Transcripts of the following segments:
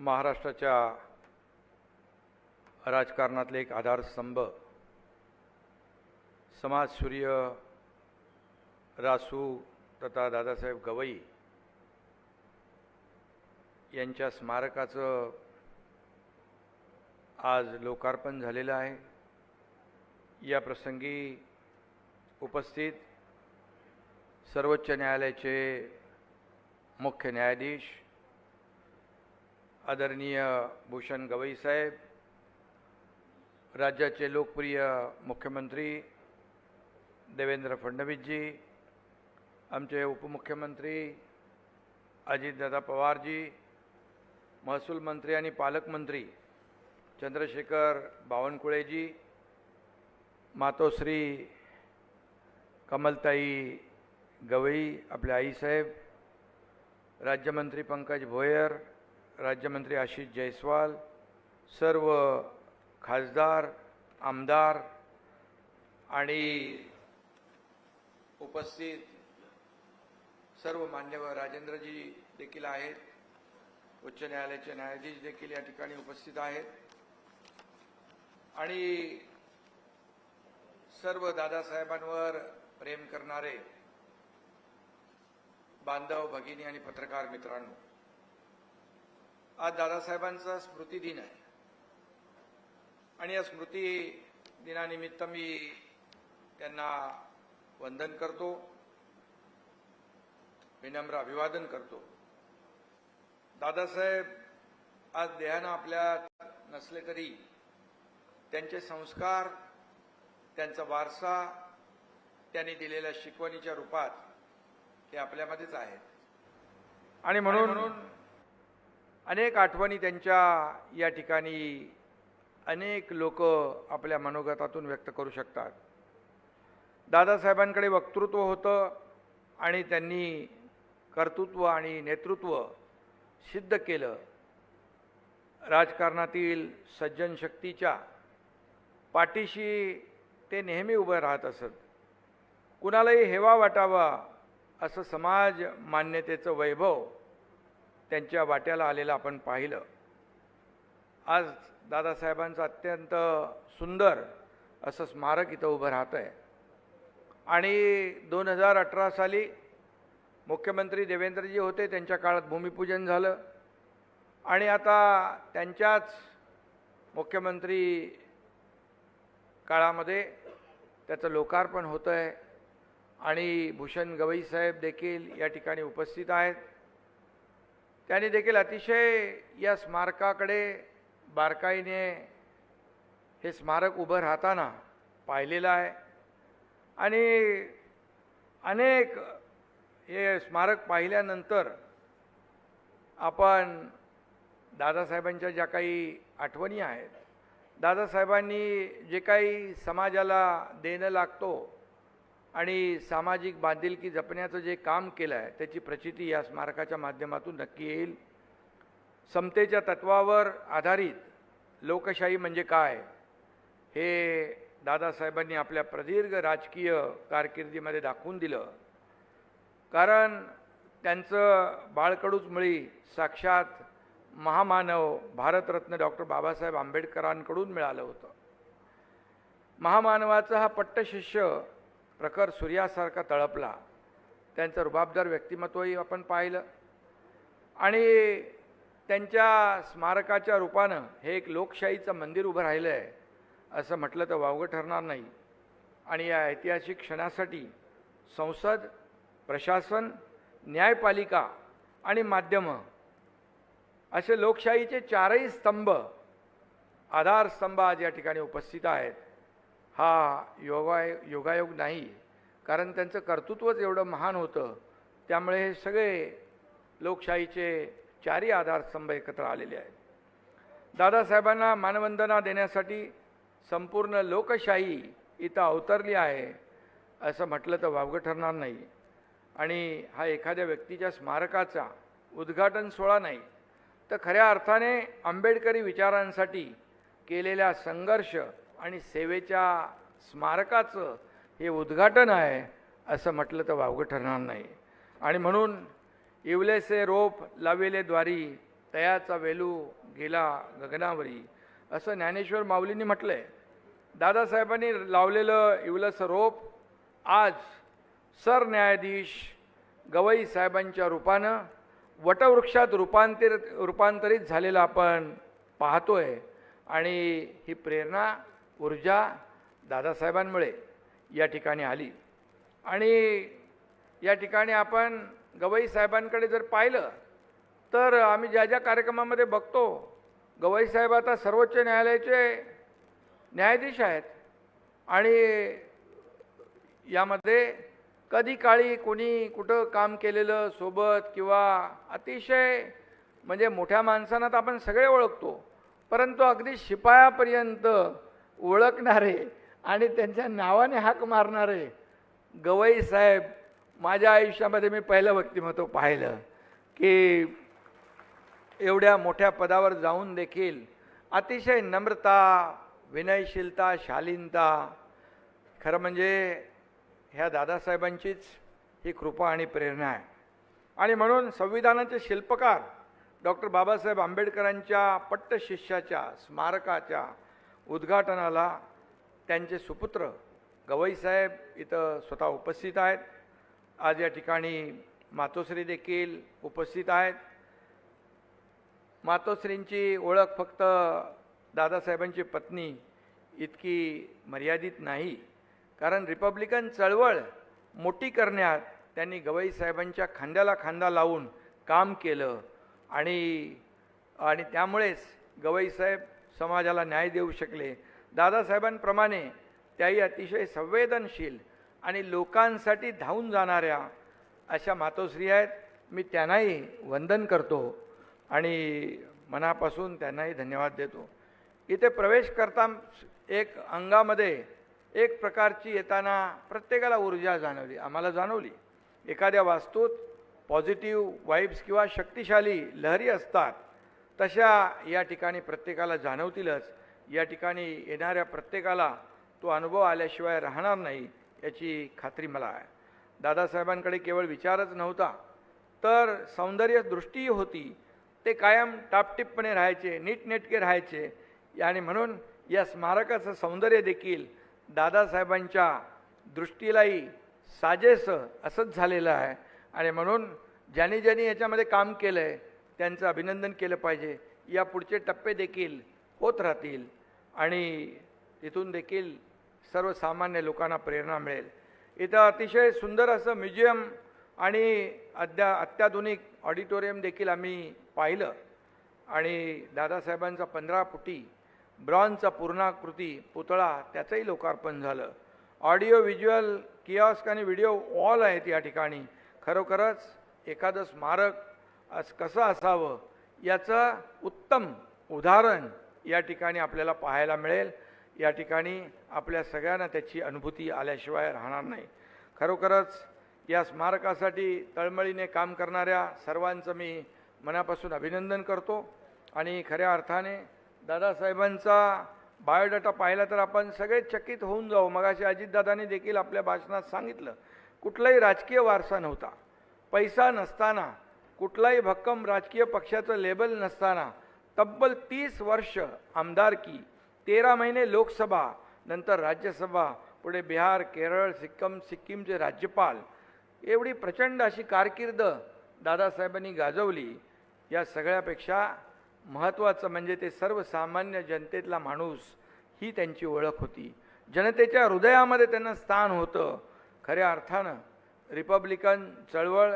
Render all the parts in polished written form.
महाराष्ट्राच्या राजकारणातले एक आधारस्तंभ, समाजसूर्य रासू तथा दादासाहेब गवई यांच्या स्मारकाचं आज लोकार्पण झालेलं आहे। या प्रसंगी उपस्थित सर्वोच्च न्यायालयाचे मुख्य न्यायाधीश आदरणीय भूषण गवई साहेब, राज्याचे लोकप्रिय मुख्यमंत्री देवेंद्र फडणवीस जी, आमचे उपमुख्यमंत्री अजितदादा पवार जी, महसूल मंत्री आणि पालकमंत्री चंद्रशेखर बावनकुळे जी, मातोश्री कमलताई गवई आपले आईसाहेब, राज्यमंत्री पंकज भोयर, राज्यमंत्री आशिष जयस्वाल, सर्व खासदार, आमदार आणि उपस्थित सर्व मान्यवर, राजेंद्रजी देखील आहेत, उच्च न्यायालयाचे न्यायाधीश देखील या ठिकाणी उपस्थित आहेत आणि सर्व दादासाहेबांवर प्रेम करणारे बांधव, भगिनी आणि पत्रकार मित्रांनो, आज दादासाहेबांचा स्मृती दिन आहे आणि या स्मृती दिनानिमित्त मी त्यांना वंदन करतो, विनम्र अभिवादन करतो। दादासाहेब आज देहानं आपल्यात नसले तरी त्यांचे संस्कार, त्यांचा वारसा, त्यांनी दिलेल्या शिकवणीच्या रूपात हे आपल्यामध्येच आहेत आणि म्हणून अनेक आठवणी त्यांच्या या ठिकाणी अनेक लोक आपल्या मनोगतातून व्यक्त करू शकतात। दादासाहेबांकडे वक्तृत्व होतं आणि त्यांनी कर्तृत्व आणि नेतृत्व सिद्ध केलं। राजकारणातील सज्जन शक्तीच्या पाठीशी ते नेहमी उभं राहत असत। कुणालाही हेवा वाटावा असं समाज मान्यतेचं वैभव त्यांच्या वाट्याला आलेलं आपण पाहिलं। आज दादासाहेबांचं अत्यंत सुंदर असं स्मारक इथं उभं राहतं आहे आणि 2018 साली मुख्यमंत्री देवेंद्रजी होते, त्यांच्या काळात भूमिपूजन झालं आणि आता त्यांच्याच मुख्यमंत्री काळामध्ये त्याचं लोकार्पण होतं आहे आणि भूषण गवई साहेब देखील या ठिकाणी उपस्थित आहेत। त्यांनी देखील अतिशय या स्मारकाकडे बारकाईने हे स्मारक उभं राहताना पाहिलेलं आहे आणि अनेक हे स्मारक पाहिल्यानंतर आपण दादासाहेबांच्या ज्या काही आठवणी आहेत, दादासाहेबांनी जे काही समाजाला देणं लागतो आणि सामाजिक बांधिलकी जपण्याचं जे काम केलं आहे त्याची प्रचिती या स्मारकाच्या माध्यमातून नक्की येईल। समतेच्या तत्वावर आधारित लोकशाही म्हणजे काय हे दादासाहेबांनी आपल्या प्रदीर्घ राजकीय कारकिर्दीमध्ये दाखवून दिलं, कारण त्यांचं बाळकडूच मुळी साक्षात महामानव भारतरत्न डॉक्टर बाबासाहेब आंबेडकरांकडून मिळालं होतं। महामानवाचा हा पट्टशिष्य प्रखर सूर्यासारखा तळपला, त्यांचं रुबाबदार व्यक्तिमत्वही आपण पाहिलं आणि त्यांच्या स्मारकाच्या रूपानं हे एक लोकशाहीचं मंदिर उभं राहिलं आहे असं म्हटलं तर वावगं ठरणार नाही। आणि या ऐतिहासिक क्षणासाठी संसद, प्रशासन, न्यायपालिका आणि माध्यमं असे लोकशाहीचे चारही स्तंभ, आधारस्तंभ आज या ठिकाणी उपस्थित आहेत। हा योगायोग नाही, कारण त्यांचं कर्तृत्वच एवढं महान होतं, त्यामुळे हे सगळे लोकशाहीचे चारही आधारस्तंभ एकत्र आलेले आहेत। दादासाहेबांना मानवंदना देण्यासाठी संपूर्ण लोकशाही इथं अवतरली आहे असं म्हटलं तर वावगं ठरणार नाही। आणि हा एखाद्या व्यक्तीच्या स्मारकाचा उद्घाटन सोहळा नाही, तर खऱ्या अर्थाने आंबेडकरी विचारांसाठी केलेल्या संघर्ष आणि सेवेच्या स्मारकाचं हे उद्घाटन आहे असं म्हटलं तर वावगं ठरणार नाही। आणि म्हणून इवलेसे रोप लाविले द्वारी तयाचा वेलू गेला गगनावरी, असं ज्ञानेश्वर माऊलींनी म्हटलंय. दादासाहेबांनी लावलेलं इवलंसं रोप आज सरन्यायाधीश गवई साहेबांच्या रूपानं वटवृक्षात रूपांतरित झालेलं आपण पाहतोय. आणि ही प्रेरणा, ऊर्जा दादासाहेबांमुळे या ठिकाणी आली. आणि या ठिकाणी आपण गवई साहेबांकडे जर पाहिलं तर आम्ही ज्या ज्या कार्यक्रमामध्ये बघतो, गवई साहेब आता सर्वोच्च न्यायालयाचे न्यायाधीश आहेत. आणि यामध्ये कधी काळी कोणी कुठं काम केलेलं सोबत किंवा अतिशय म्हणजे मोठ्या माणसांना तर आपण सगळे ओळखतो, परंतु अगदी शिपायापर्यंत ओळखणारे आणि त्यांच्या नावाने हाक मारणारे गवई साहेब माझ्या आयुष्यामध्ये मी पहिलं व्यक्तिमत्व पाहिलं की एवढ्या मोठ्या पदावर जाऊन देखील अतिशय नम्रता, विनयशीलता, शालीनता. खरं म्हणजे ह्या दादासाहेबांचीच ही कृपा आणि प्रेरणा आहे. आणि म्हणून संविधानाचे शिल्पकार डॉक्टर बाबासाहेब आंबेडकरांच्या पट्टशिष्याच्या स्मारकाच्या उद्घाटनाला त्यांचे सुपुत्र गवई साहेब इथं स्वतः उपस्थित आहेत. आज या ठिकाणी मातोश्री देखील उपस्थित आहेत. मातोश्रींची ओळख फक्त दादासाहेबांची पत्नी इतकी मर्यादित नाही, कारण रिपब्लिकन चळवळ मोठी करण्यात त्यांनी गवई साहेबांच्या खांद्याला खांदा लावून काम केलं. आणि त्यामुळेच गवई साहेब समाजाला न्याय देऊ शकले. दादासाहेबांप्रमाणे त्याही अतिशय संवेदनशील आणि लोकांसाठी धावून जाणाऱ्या अशा मातोश्री आहेत. मी त्यांनाही वंदन करतो आणि मनापासून त्यांनाही धन्यवाद देतो. इथे प्रवेश करता एक अंगामध्ये एक प्रकारची येताना प्रत्येकाला ऊर्जा जाणवली, आम्हाला जाणवली. एखाद्या वास्तूत पॉझिटिव्ह वाईब्स किंवा शक्तिशाली लहरी असतात, तशा या ठिकाणी प्रत्येकाला जाणवतीलच. या ठिकाणी येणाऱ्या प्रत्येकाला तो अनुभव आल्याशिवाय राहणार नाही याची खात्री मला आहे. दादासाहेबांकडे केवळ विचारच नव्हता तर सौंदर्य दृष्टीही होती. ते कायम टापटीपपणे राहायचे, नीटनेटके राहायचे. आणि म्हणून या स्मारकाचं सौंदर्य देखील दादासाहेबांच्या दृष्टीलाही साजेसं असंच झालेलं आहे. आणि म्हणून ज्यांनी ज्यांनी याच्यामध्ये काम केलं आहे त्यांचं अभिनंदन केलं पाहिजे. या पुढचे टप्पे देखील होत राहतील आणि तिथून देखील सर्वसामान्य लोकांना प्रेरणा मिळेल. इथं अतिशय सुंदर असं म्युझियम आणि अत्याधुनिक ऑडिटोरियम देखील आम्ही पाहिलं. आणि दादासाहेबांचा 15 फुटी ब्रॉन्झचा पूर्णाकृती पुतळा त्याचंही लोकार्पण झालं. ऑडिओ व्हिज्युअल किऑस्क आणि व्हिडिओ वॉल आहेत या ठिकाणी. खरोखरच एखादं स्मारक कसं असावं याचं उत्तम उदाहरण या ठिकाणी आपल्याला पाहायला मिळेल. या ठिकाणी आपल्या सगळ्यांना त्याची अनुभूती आल्याशिवाय राहणार नाही. खरोखरच या स्मारकासाठी तळमळीने काम करणाऱ्या सर्वांचं मी मनापासून अभिनंदन करतो. आणि खऱ्या अर्थाने दादासाहेबांचा बायोडाटा पाहिला तर आपण सगळे चकित होऊन जाऊ. मगाशी अजितदादांनी देखील आपल्या भाषणात सांगितलं, कुठलाही राजकीय वारसा नव्हता, पैसा नसताना, कुठलाही भक्कम राजकीय पक्षाचं लेबल नसताना तब्बल 30 वर्ष आमदारकी, 13 महिने लोकसभा, नंतर राज्यसभा, पुढे बिहार, केरळ, सिक्कीमचे राज्यपाल, एवढी प्रचंड अशी कारकीर्द दादासाहेबांनी गाजवली. या सगळ्यापेक्षा महत्त्वाचं म्हणजे ते सर्वसामान्य जनतेतला माणूस ही त्यांची ओळख होती. जनतेच्या हृदयामध्ये त्यांना स्थान होतं. खऱ्या अर्थानं रिपब्लिकन चळवळ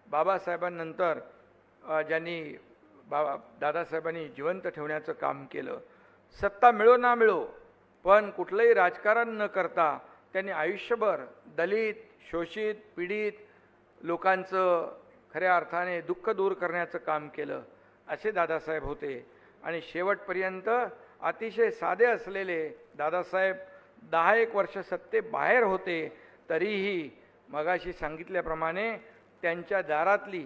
बाबासाहेबांनंतर ज्यांनी दादासाहेबांनी जिवंत ठेवण्याचं काम केलं. सत्ता मिळो ना मिळो पण कुठलंही राजकारण न करता त्यांनी आयुष्यभर दलित, शोषित, पीडित लोकांचं खऱ्या अर्थाने दुःख दूर करण्याचं काम केलं. असे दादासाहेब होते. आणि शेवटपर्यंत अतिशय साधे असलेले दादासाहेब 10-1 वर्ष सत्तेबाहेर होते, तरीही मगाशी सांगितल्याप्रमाणे त्यांच्या दारातली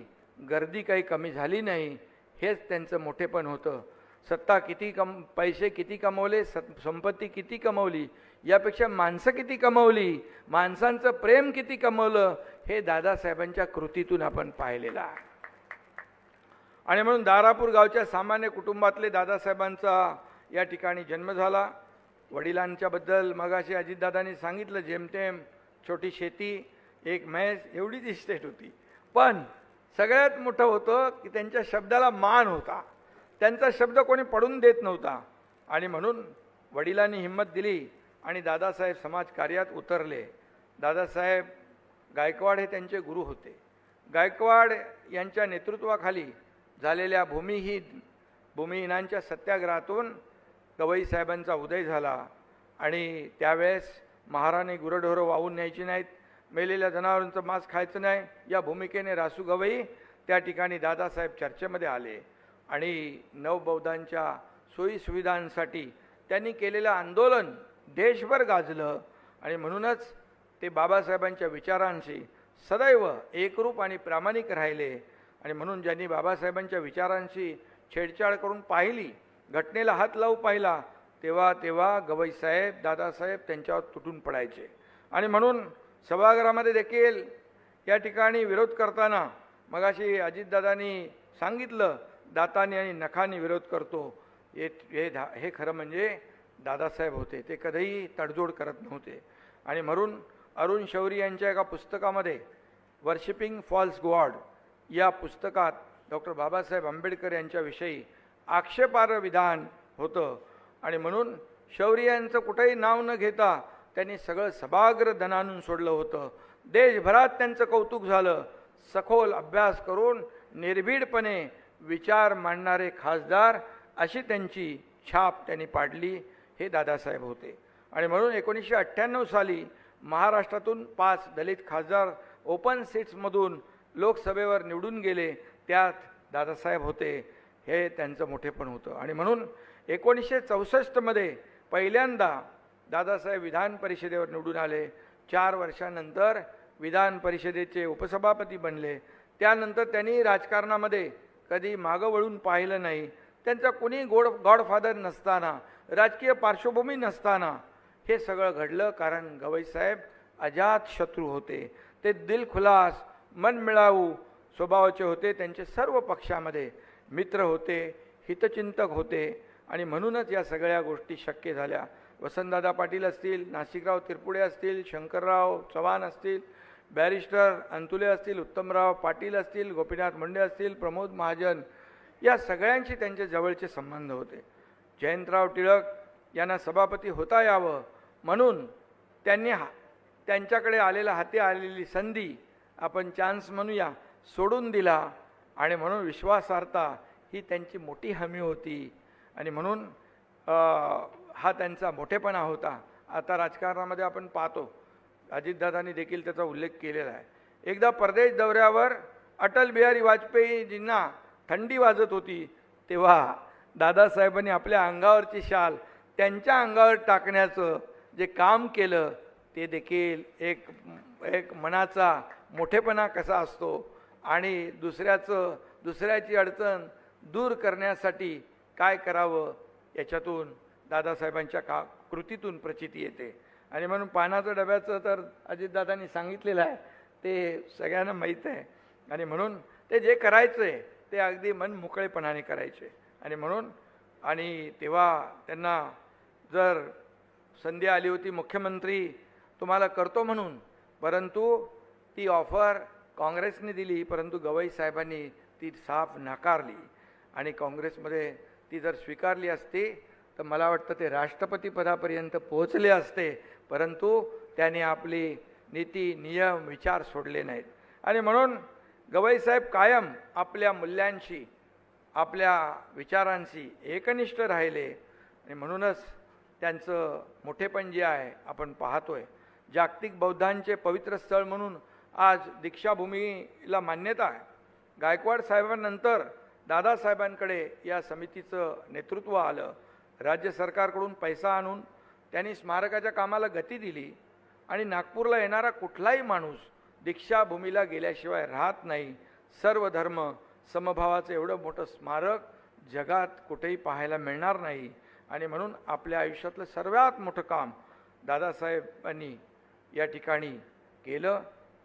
गर्दी काही कमी झाली नाही. हेच त्यांचं मोठेपण होतं. सत्ता किती पैसे किती कमवले, संपत्ती किती कमवली, यापेक्षा माणसं किती कमवली, माणसांचं प्रेम किती कमवलं, हे दादासाहेबांच्या कृतीतून आपण पाहिलेलं आहे. आणि म्हणून दारापूर गावच्या सामान्य कुटुंबातले दादासाहेबांचा या ठिकाणी जन्म झाला. वडिलांच्याबद्दल मगाशी अजितदादांनी सांगितलं, जेमतेम छोटी शेती, एक म्हैस एवढीच इस्टेट होती. पण सगळ्यात मोठं होतं की त्यांच्या शब्दाला मान होता. त्यांचा शब्द कोणी पडून देत नव्हता. आणि म्हणून वडिलांनी हिंमत दिली आणि दादासाहेब समाजकार्यात उतरले. दादासाहेब गायकवाड हे त्यांचे गुरु होते. गायकवाड यांच्या नेतृत्वाखाली झालेल्या भूमिहीनांच्या सत्याग्रहातून गवई साहेबांचा उदय झाला. आणि त्यावेळेस महाराणी गुरंढोरं वाहून न्यायची नाहीत, मेलेल्या जनावरांचं मांस खायचं नाही, या भूमिकेने रासू गवई त्या ठिकाणी दादासाहेब चर्चेमध्ये आले. आणि नवबौद्धांच्या सोयीसुविधांसाठी त्यांनी केलेलं आंदोलन देशभर गाजलं. आणि म्हणूनच ते बाबासाहेबांच्या विचारांशी सदैव एकरूप आणि प्रामाणिक राहिले. आणि म्हणून ज्यांनी बाबासाहेबांच्या विचारांशी छेडछाड करून पाहिली, घटनेला हात लावू पाहिला, तेव्हा गवईसाहेब दादासाहेब त्यांच्यावर तुटून पडायचे. आणि म्हणून सभागृहामध्ये देखील या ठिकाणी विरोध करताना मगाशी अजितदादांनी सांगितलं, दातांनी आणि नखांनी विरोध करतो, हे खरं म्हणजे दादासाहेब होते. ते कधीही तडजोड करत नव्हते. आणि म्हणून अरुण शौरी यांच्या एका पुस्तकामध्ये वर्शिपिंग फॉल्स गॉड या पुस्तकात डॉक्टर बाबासाहेब आंबेडकर यांच्याविषयी आक्षेपार्ह विधान होतं. आणि म्हणून शौरी यांचं कुठेही नाव न घेता त्यांनी सगळं सभाग्र धन आणून सोडलं होतं. देशभरात त्यांचं कौतुक झालं. सखोल अभ्यास करून निर्भीडपणे विचार मांडणारे खासदार अशी त्यांची छाप त्यांनी पाडली. हे दादासाहेब होते. आणि म्हणून 1998 साली महाराष्ट्रातून 5 दलित खासदार ओपन सीट्समधून लोकसभेवर निवडून गेले, त्यात दादासाहेब होते. हे त्यांचं मोठेपण होतं. आणि म्हणून 1964 पहिल्यांदा दादासाहेब विधान परिषदेवर निवडून आले. 4 वर्षांनंतर विधान परिषदेचे उपसभापती बनले. त्यानंतर त्यांनी राजकारणामध्ये कधी मागं वळून पाहिलं नाही. त्यांचा कोणी गॉडफादर नसताना, राजकीय पार्श्वभूमी नसताना हे सगळं घडलं. कारण गवईसाहेब अजात शत्रू होते. ते दिलखुलास मनमिळावू स्वभावाचे होते. त्यांचे सर्व पक्षामध्ये मित्र होते, हितचिंतक होते. आणि म्हणूनच या सगळ्या गोष्टी शक्य झाल्या. वसंतदादा पाटील असतील, नाशिकराव तिरपुडे असतील, शंकरराव चव्हाण असतील, बॅरिस्टर अंतुले असतील, उत्तमराव पाटील असतील, गोपीनाथ मुंडे असतील, प्रमोद महाजन, या सगळ्यांशी त्यांचे जवळचे संबंध होते. जयंतराव टिळक यांना सभापती होता यावं म्हणून त्यांनी त्यांच्याकडे हाती आलेली संधी, आपण चान्स म्हणूया, सोडून दिला. आणि म्हणून विश्वासार्हता ही त्यांची मोठी हमी होती. आणि म्हणून हा त्यांचा मोठेपणा होता. आता राजकारणामध्ये आपण पाहतो, अजितदादांनी देखील त्याचा उल्लेख केलेला आहे. एकदा परदेश दौऱ्यावर अटल बिहारी वाजपेयीजींना थंडी वाजत होती, तेव्हा दादासाहेबांनी आपल्या अंगावरची शाल त्यांच्या अंगावर टाकण्याचं जे काम केलं, ते देखील एक मनाचा मोठेपणा कसा असतो. आणि दुसऱ्याची अडचण दूर करण्यासाठी काय करावं याच्यातून दादासाहेबांच्या कृतीतून प्रचिती येते. आणि म्हणून पानाचं डब्याचं तर अजितदादांनी सांगितलेलं आहे, ते सगळ्यांना माहीत आहे. आणि म्हणून ते जे करायचं आहे ते अगदी मन मोकळेपणाने करायचे. आणि म्हणून तेव्हा त्यांना जर संधी आली होती मुख्यमंत्री तुम्हाला करतो म्हणून, परंतु ती ऑफर काँग्रेसने दिली, परंतु गवई साहेबांनी ती साफ नाकारली. आणि काँग्रेसमध्ये ती जर स्वीकारली असती तर मला वाटतं ते राष्ट्रपतीपदापर्यंत पोहोचले असते. परंतु त्याने आपली नीती, नियम, विचार सोडले नाहीत. आणि म्हणून गवईसाहेब कायम आपल्या मूल्यांशी, आपल्या विचारांशी एकनिष्ठ राहिले. आणि म्हणूनच त्यांचं मोठेपण जे आहे आपण पाहतोय. जागतिक बौद्धांचे पवित्र स्थळ म्हणून आज दीक्षाभूमीला मान्यता आहे. गायकवाड साहेबांनंतर दादासाहेबांकडे या समितीचं नेतृत्व आलं. राज्य सरकारकडून पैसा आणून त्यांनी स्मारकाच्या कामाला गती दिली. आणि नागपूरला येणारा कुठलाही माणूस दीक्षाभूमीला गेल्याशिवाय राहत नाही. सर्व धर्म समभावाचं एवढं मोठं स्मारक जगात कुठेही पाहायला मिळणार नाही. आणि म्हणून आपल्या आयुष्यातलं सर्वात मोठं काम दादासाहेबांनी या ठिकाणी केलं.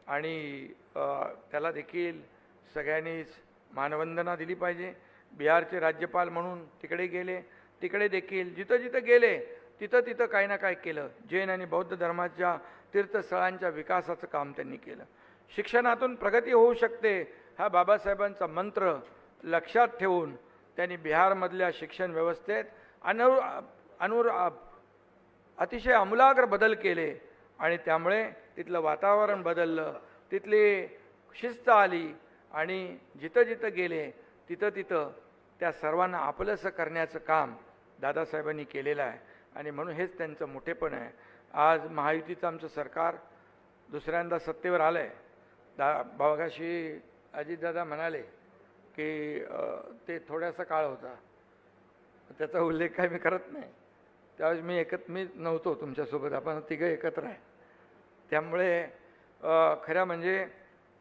आणि त्याला देखील सगळ्यांनीच मानवंदना दिली पाहिजे. बिहारचे राज्यपाल म्हणून तिकडे गेले, तिकडे देखील जिथं जिथं गेले तिथं तिथं काही ना काही केलं. जैन आणि बौद्ध धर्माच्या तीर्थस्थळांच्या विकासाचं काम त्यांनी केलं. शिक्षणातून प्रगती होऊ शकते हा बाबासाहेबांचा मंत्र लक्षात ठेवून त्यांनी बिहारमधल्या शिक्षण व्यवस्थेत अतिशय आमूलाग्र बदल केले आणि त्यामुळे तिथलं वातावरण बदललं, तिथली शिस्त आली आणि जिथं जिथं गेले तिथं तिथं त्या सर्वांना आपलंसं करण्याचं काम दादासाहेबांनी केलेलं आहे आणि म्हणून हेच त्यांचं मोठेपण आहे. आज महायुतीचं आमचं सरकार दुसऱ्यांदा सत्तेवर आलं आहे. बागाशी अजितदादा म्हणाले की ते थोडासा काळ होता, त्याचा उल्लेख काही मी करत नाही. त्यावेळेस मी नव्हतो तुमच्यासोबत, आपण तिघं एकत्र आहे. त्यामुळे खरं म्हणजे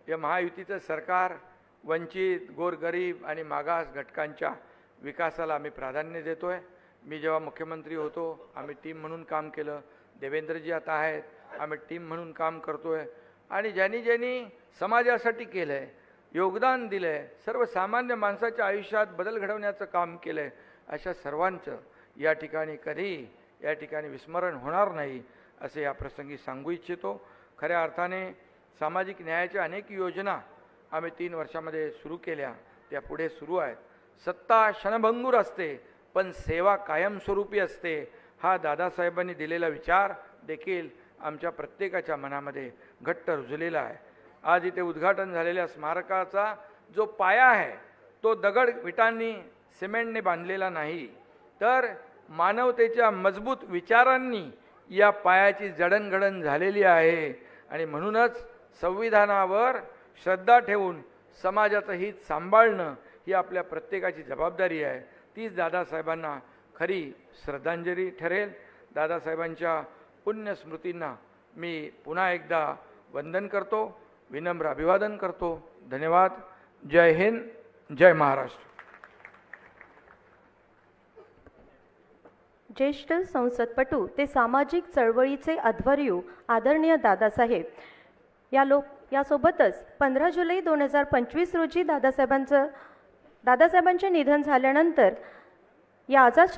या महायुतीचं सरकार वंचित, गोरगरीब आणि मागास घटकांच्या विकासाला आम्ही प्राधान्य देतो आहे. मी जेव्हा मुख्यमंत्री होतो आम्ही टीम म्हणून काम केलं. देवेंद्रजी आता आहेत, आम्ही टीम म्हणून काम करतो आहे आणि ज्यांनी समाजासाठी केलं आहे, योगदान दिलं आहे, सर्वसामान्य माणसाच्या आयुष्यात बदल घडवण्याचं काम केलं आहे, अशा सर्वांचं या ठिकाणी विस्मरण होणार नाही असे या प्रसंगी सांगू इच्छितो. खऱ्या अर्थाने सामाजिक न्यायाच्या अनेक योजना आम्ही 3 वर्षामध्ये सुरू केल्या, त्या पुढे सुरू आहेत. सत्ता क्षणभंगूर असते पण सेवा कायमस्वरूपी असते हा दादासाहेबांनी दिलेला विचार देखील आमच्या प्रत्येकाच्या मनामध्ये घट्ट रुजलेला आहे. आज इथे उद्घाटन झालेल्या स्मारकाचा जो पाया आहे तो दगड विटांनी सिमेंटने बांधलेला नाही, तर मानवतेच्या मजबूत विचारांनी या पायाची जडणघडण झालेली आहे आणि म्हणूनच संविधानावर श्रद्धा ठेवून समाजाचं हित सांभाळणं ही आपल्या प्रत्येकाची जबाबदारी आहे. तीच दादासाहेबांना खरी श्रद्धांजली ठरेल. दादासाहेबांच्या पुण्यस्मृतींना मी पुन्हा एकदा वंदन करतो, विनम्र अभिवादन करतो. धन्यवाद. जय हिंद, जय महाराष्ट्र. ज्येष्ठ संसदपटू ते सामाजिक चळवळीचे अध्वर्यू आदरणीय दादासाहेब यासोबतच 15 जुलै 2025 रोजी दादासाहेबांचे निधन झाल्यानंतर या आझाद